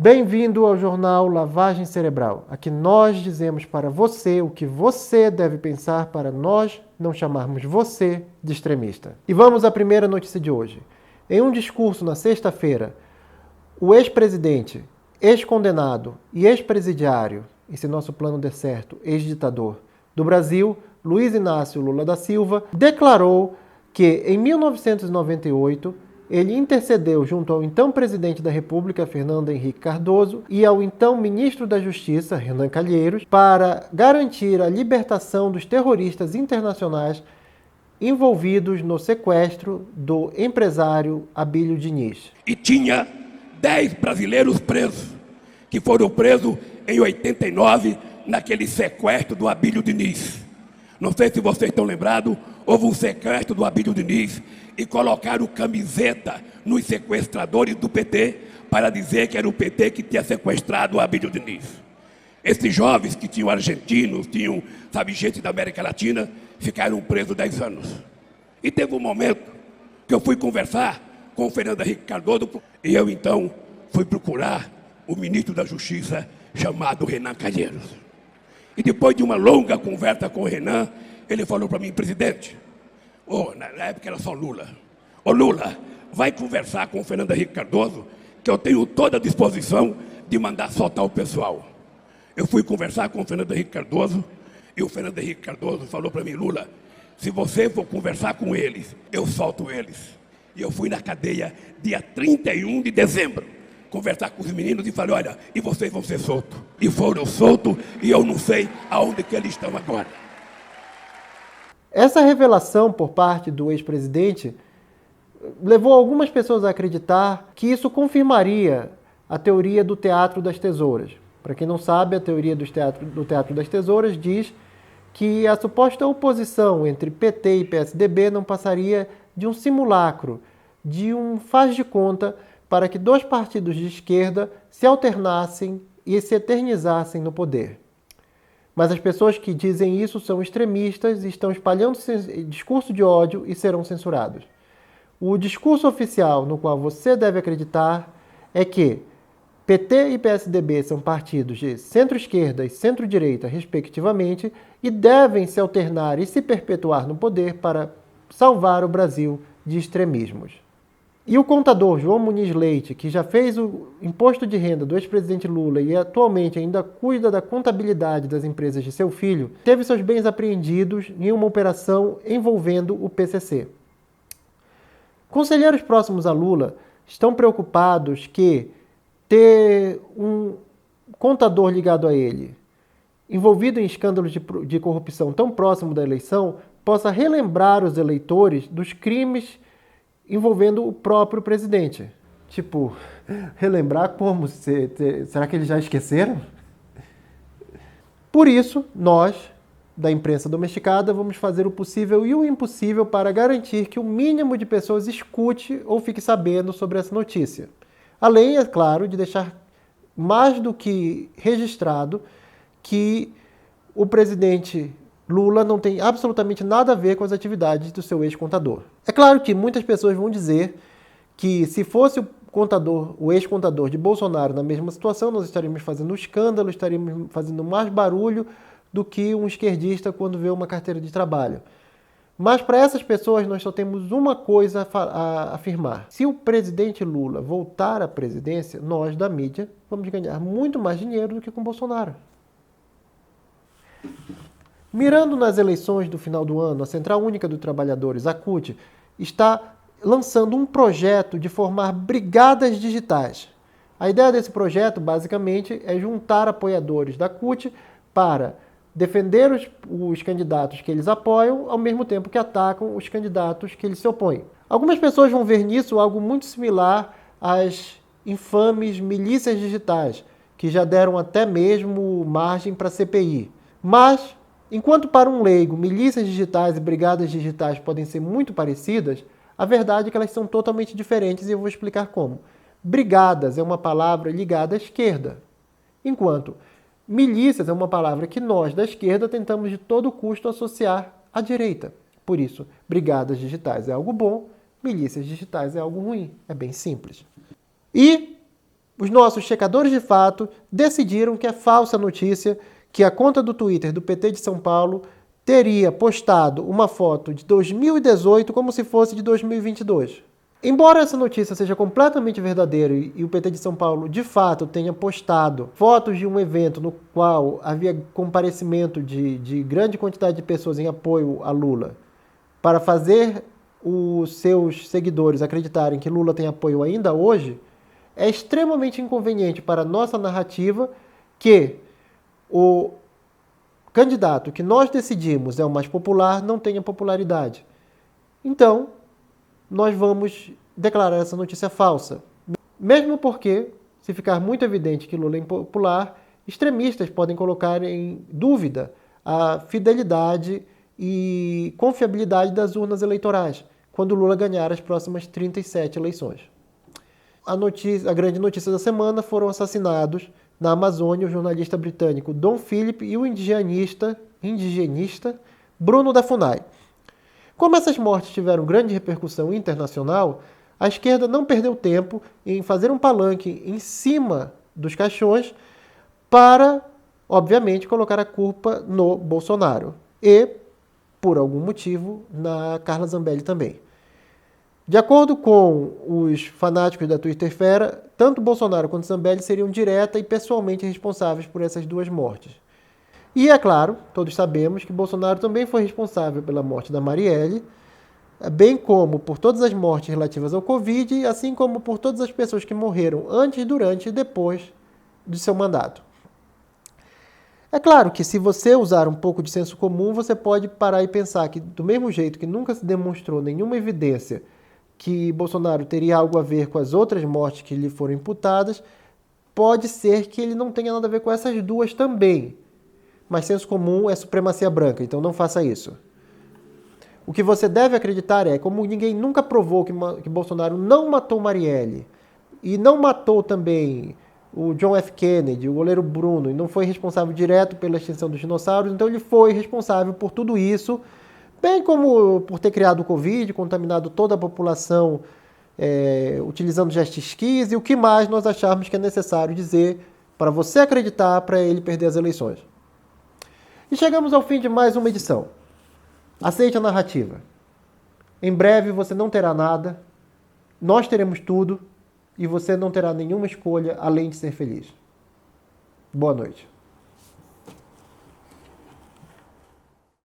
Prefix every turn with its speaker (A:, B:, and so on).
A: Bem-vindo ao jornal Lavagem Cerebral. Aqui nós dizemos para você o que você deve pensar para nós não chamarmos você de extremista. E vamos à primeira notícia de hoje. Em um discurso na sexta-feira, o ex-presidente, ex-condenado e ex-presidiário, e se nosso plano der certo, ex-ditador do Brasil, Luiz Inácio Lula da Silva, declarou que em 1998 ele intercedeu junto ao então presidente da República, Fernando Henrique Cardoso, e ao então ministro da Justiça, Renan Calheiros, para garantir a libertação dos terroristas internacionais envolvidos no sequestro do empresário Abílio Diniz.
B: E tinha 10 brasileiros presos, que foram presos em 89, naquele sequestro do Abílio Diniz. Não sei se vocês estão lembrados, houve um sequestro do Abílio Diniz e colocaram camiseta nos sequestradores do PT para dizer que era o PT que tinha sequestrado o Abílio Diniz. Esses jovens que tinham argentinos, tinham, gente da América Latina, ficaram presos 10 anos. E teve um momento que eu fui conversar com o Fernando Henrique Cardoso e eu então fui procurar o ministro da Justiça chamado Renan Calheiros. E depois de uma longa conversa com o Renan, ele falou para mim: presidente, na época era só Lula, Lula, vai conversar com o Fernando Henrique Cardoso, que eu tenho toda a disposição de mandar soltar o pessoal. Eu fui conversar com o Fernando Henrique Cardoso, e o Fernando Henrique Cardoso falou para mim: Lula, se você for conversar com eles, eu solto eles. E eu fui na cadeia dia 31 de dezembro, conversar com os meninos e falei: olha, e vocês vão ser soltos. E foram soltos, e eu não sei aonde que eles estão agora.
A: Essa revelação por parte do ex-presidente levou algumas pessoas a acreditar que isso confirmaria a teoria do teatro das tesouras. Para quem não sabe, a teoria do teatro das tesouras diz que a suposta oposição entre PT e PSDB não passaria de um simulacro, de um faz de conta para que dois partidos de esquerda se alternassem e se eternizassem no poder. Mas as pessoas que dizem isso são extremistas e estão espalhando discurso de ódio e serão censurados. O discurso oficial no qual você deve acreditar é que PT e PSDB são partidos de centro-esquerda e centro-direita, respectivamente, e devem se alternar e se perpetuar no poder para salvar o Brasil de extremismos. E o contador João Muniz Leite, que já fez o imposto de renda do ex-presidente Lula e atualmente ainda cuida da contabilidade das empresas de seu filho, teve seus bens apreendidos em uma operação envolvendo o PCC. Conselheiros próximos a Lula estão preocupados que ter um contador ligado a ele, envolvido em escândalos de corrupção tão próximo da eleição, possa relembrar os eleitores dos crimes envolvendo o próprio presidente. Tipo, relembrar como? Será que eles já esqueceram? Por isso, nós, da imprensa domesticada, vamos fazer o possível e o impossível para garantir que o mínimo de pessoas escute ou fique sabendo sobre essa notícia. Além, é claro, de deixar mais do que registrado que o presidente Lula não tem absolutamente nada a ver com as atividades do seu ex-contador. É claro que muitas pessoas vão dizer que se fosse o ex-contador de Bolsonaro na mesma situação, nós estaríamos fazendo escândalo, estaríamos fazendo mais barulho do que um esquerdista quando vê uma carteira de trabalho. Mas para essas pessoas nós só temos uma coisa a afirmar. Se o presidente Lula voltar à presidência, nós da mídia vamos ganhar muito mais dinheiro do que com Bolsonaro. Mirando nas eleições do final do ano, a Central Única dos Trabalhadores, a CUT, está lançando um projeto de formar brigadas digitais. A ideia desse projeto, basicamente, é juntar apoiadores da CUT para defender os candidatos que eles apoiam, ao mesmo tempo que atacam os candidatos que eles se opõem. Algumas pessoas vão ver nisso algo muito similar às infames milícias digitais, que já deram até mesmo margem para a CPI. Mas, enquanto para um leigo, milícias digitais e brigadas digitais podem ser muito parecidas, a verdade é que elas são totalmente diferentes e eu vou explicar como. Brigadas é uma palavra ligada à esquerda, enquanto milícias é uma palavra que nós, da esquerda, tentamos de todo custo associar à direita. Por isso, brigadas digitais é algo bom, milícias digitais é algo ruim. É bem simples. E os nossos checadores de fato decidiram que é falsa notícia que a conta do Twitter do PT de São Paulo teria postado uma foto de 2018 como se fosse de 2022. Embora essa notícia seja completamente verdadeira e o PT de São Paulo de fato tenha postado fotos de um evento no qual havia comparecimento de grande quantidade de pessoas em apoio a Lula para fazer os seus seguidores acreditarem que Lula tem apoio ainda hoje, é extremamente inconveniente para a nossa narrativa que o candidato que nós decidimos é o mais popular não tenha popularidade. Então, nós vamos declarar essa notícia falsa. Mesmo porque, se ficar muito evidente que Lula é impopular, extremistas podem colocar em dúvida a fidelidade e confiabilidade das urnas eleitorais, quando Lula ganhar as próximas 37 eleições. A grande notícia da semana foram assassinados na Amazônia o jornalista britânico Dom Philip e o indigenista Bruno da Funai. Como essas mortes tiveram grande repercussão internacional, a esquerda não perdeu tempo em fazer um palanque em cima dos caixões para, obviamente, colocar a culpa no Bolsonaro e, por algum motivo, na Carla Zambelli também. De acordo com os fanáticos da Twitterfera, tanto Bolsonaro quanto Zambelli seriam direta e pessoalmente responsáveis por essas duas mortes. E é claro, todos sabemos que Bolsonaro também foi responsável pela morte da Marielle, bem como por todas as mortes relativas ao Covid, assim como por todas as pessoas que morreram antes, durante e depois de seu mandato. É claro que se você usar um pouco de senso comum, você pode parar e pensar que, do mesmo jeito que nunca se demonstrou nenhuma evidência que Bolsonaro teria algo a ver com as outras mortes que lhe foram imputadas, pode ser que ele não tenha nada a ver com essas duas também. Mas senso comum é supremacia branca, então não faça isso. O que você deve acreditar é, como ninguém nunca provou que Bolsonaro não matou Marielle, e não matou também o John F. Kennedy, o goleiro Bruno, e não foi responsável direto pela extinção dos dinossauros, então ele foi responsável por tudo isso, bem como por ter criado o Covid, contaminado toda a população utilizando jet skis e o que mais nós acharmos que é necessário dizer para você acreditar para ele perder as eleições. E chegamos ao fim de mais uma edição. Aceite a narrativa. Em breve você não terá nada, nós teremos tudo e você não terá nenhuma escolha além de ser feliz. Boa noite.